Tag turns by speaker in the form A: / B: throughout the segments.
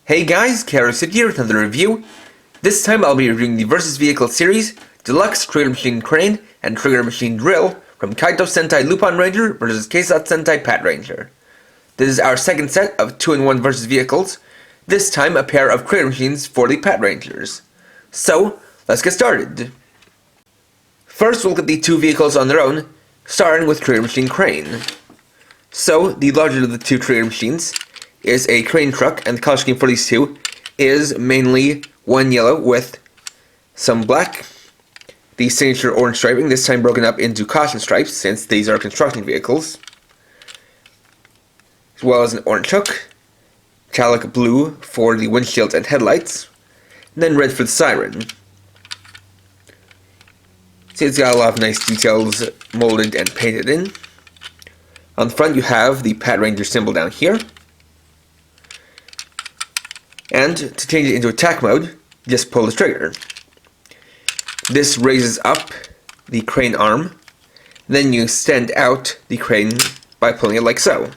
A: Hey guys, Keisatsu here with another review. This time I'll be reviewing the Versus Vehicle series, Deluxe Trigger Machine Crane and Trigger Machine Drill from Kaito Sentai Lupinranger vs Keisatsu Sentai Patranger. This is our second set of 2-in-1 Versus Vehicles, this time a pair of Trigger Machines for the Patrangers. So, let's get started. First we'll look at the two vehicles on their own, starting with Trigger Machine Crane. So, the larger of the two Trigger Machines is a crane truck, and the color scheme for these two is mainly one yellow with some black, the signature orange striping, this time broken up into caution stripes since these are construction vehicles, as well as an orange hook, metallic blue for the windshields and headlights, and then red for the siren. See, it's got a lot of nice details molded and painted in. On the front you have the Patranger symbol down here. And to change it into attack mode, just pull the trigger. This raises up the crane arm, then you extend out the crane by pulling it like so.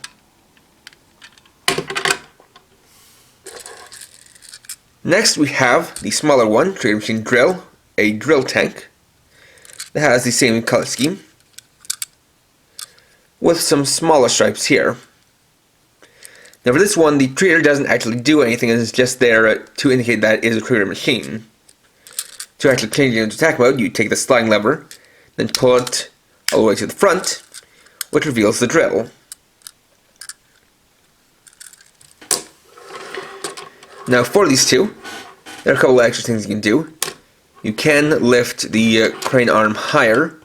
A: Next we have the smaller one, Trigger Machine Drill, a drill tank that has the same color scheme, with some smaller stripes here. Now for this one, the trigger doesn't actually do anything, it's just there to indicate that it is a trigger machine. To actually change it into attack mode, you take the sliding lever, then pull it all the way to the front, which reveals the drill. Now for these two, there are a couple of extra things you can do. You can lift the crane arm higher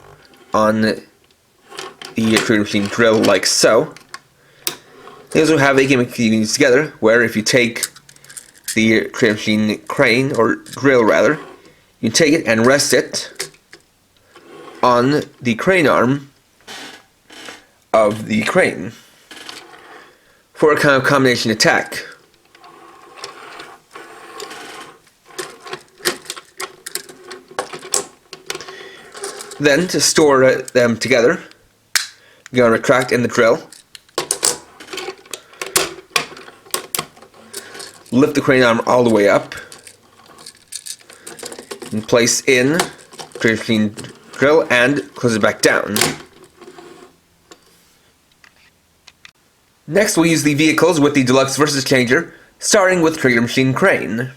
A: on the trigger machine drill like so. They also have a gimmick you can use together, where if you take the trigger machine crane, or drill rather, you take it and rest it on the crane arm of the crane for a kind of combination attack. Then, to store them together, you're going to retract in the drill, lift the crane arm all the way up, and place in trigger machine drill and close it back down. Next we'll use the vehicles with the Deluxe Versus Changer, starting with Trigger Machine Crane.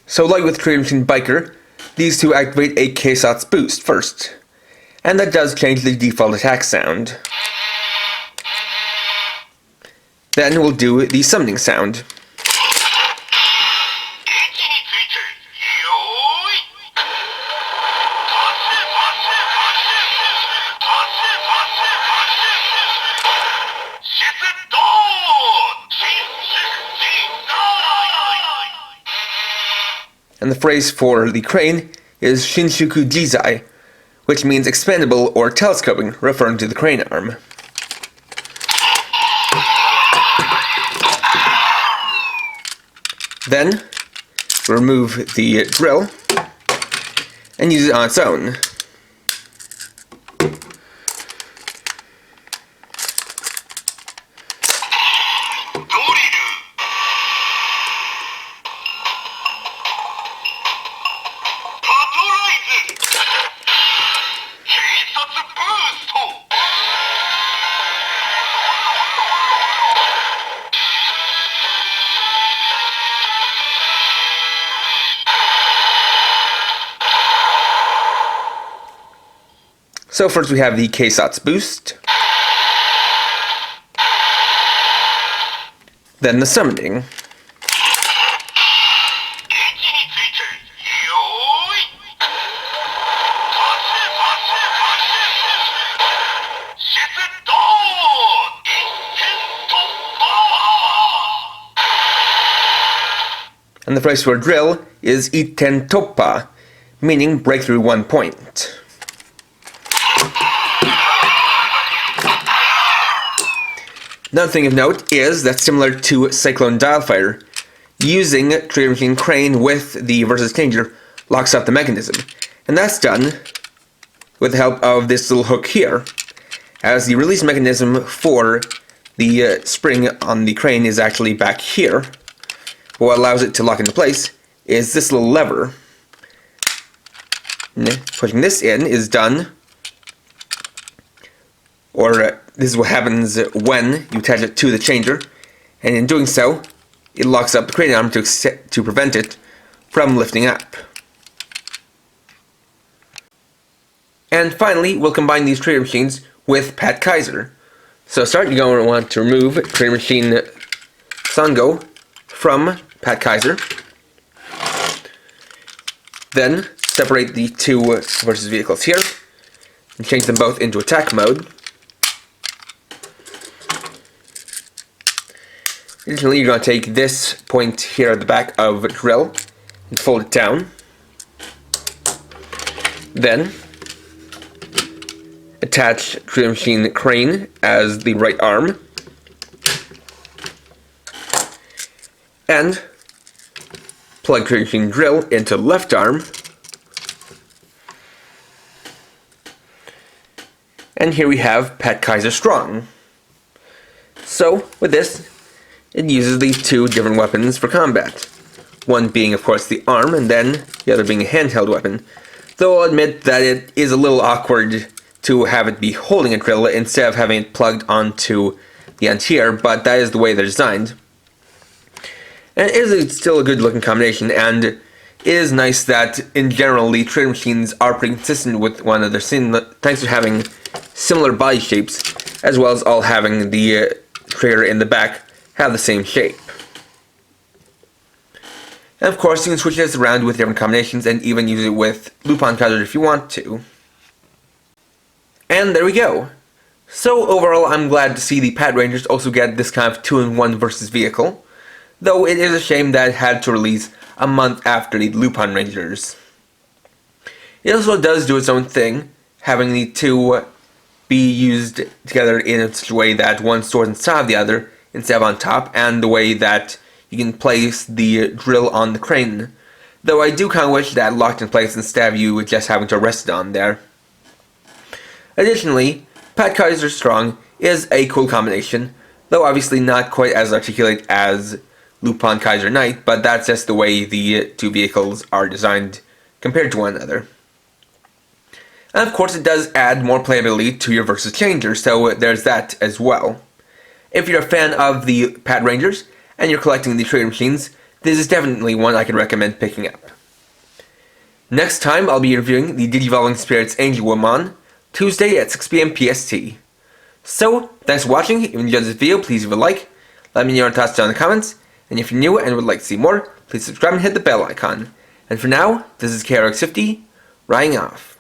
A: So like with Trigger Machine Biker, these two activate a Keisatsu Boost first, and that does change the default attack sound. Then we'll do the summoning sound. And the phrase for the crane is Shin-Shuku-Ji-Zai, which means expandable or telescoping, referring to the crane arm. Then, remove the drill and use it on its own. So first we have the Keisatsu Boost, then the summoning, And the price for a drill is Iten Toppa, meaning breakthrough 1 point. Another thing of note is that similar to Cyclone Dialfire, using Trader Machine Crane with the Versus Changer locks up the mechanism. And that's done with the help of this little hook here, as the release mechanism for the spring on the crane is actually back here. What allows it to lock into place is this little lever. Pushing this in is done, or this is what happens when you attach it to the changer, and in doing so, it locks up the crane arm to prevent it from lifting up. And finally, we'll combine these trader machines with Pat Kaiser. So to start, you're going to want to remove trader machine Sango from Pat Kaiser. Then separate the two versus vehicles here and change them both into attack mode. Additionally, you're going to take this point here at the back of drill and fold it down. Then attach trader machine crane as the right arm, and plug trader machine drill into left arm, and here we have Pat Kaiser Strong. So with this, it uses these two different weapons for combat, one being of course the arm, and then the other being a handheld weapon, though I'll admit that it is a little awkward to have it be holding a drill instead of having it plugged onto the end here, but that is the way they're designed. And it is still a good looking combination, and it is nice that in general the trader machines are pretty consistent with one another, thanks to having similar body shapes, as well as all having the trader in the back have the same shape. And of course you can switch this around with different combinations and even use it with Lupinranger if you want to. And there we go. So overall, I'm glad to see the Patrangers also get this kind of 2-in-1 versus vehicle, though it is a shame that it had to release a month after the Lupinrangers. It also does do its own thing, having the two be used together in such a way that one stores inside of the other instead of on top, and the way that you can place the drill on the crane, though I do kind of wish that locked in place instead of you just having to rest it on there. Additionally, Pat Kaiser Strong is a cool combination, though obviously not quite as articulate as Lupin Kaiser Knight, but that's just the way the two vehicles are designed compared to one another. And of course it does add more playability to your Versus Changer, so there's that as well. If you're a fan of the Patrangers and you're collecting the trader machines, this is definitely one I can recommend picking up. Next time I'll be reviewing the Digivolving Spirits Angel Woman, Tuesday at 6 PM PST. So, thanks for watching. If you enjoyed this video, please leave a like, let me know your thoughts down in the comments, and if you're new and would like to see more, please subscribe and hit the bell icon. And for now, this is KRX50, Rying off.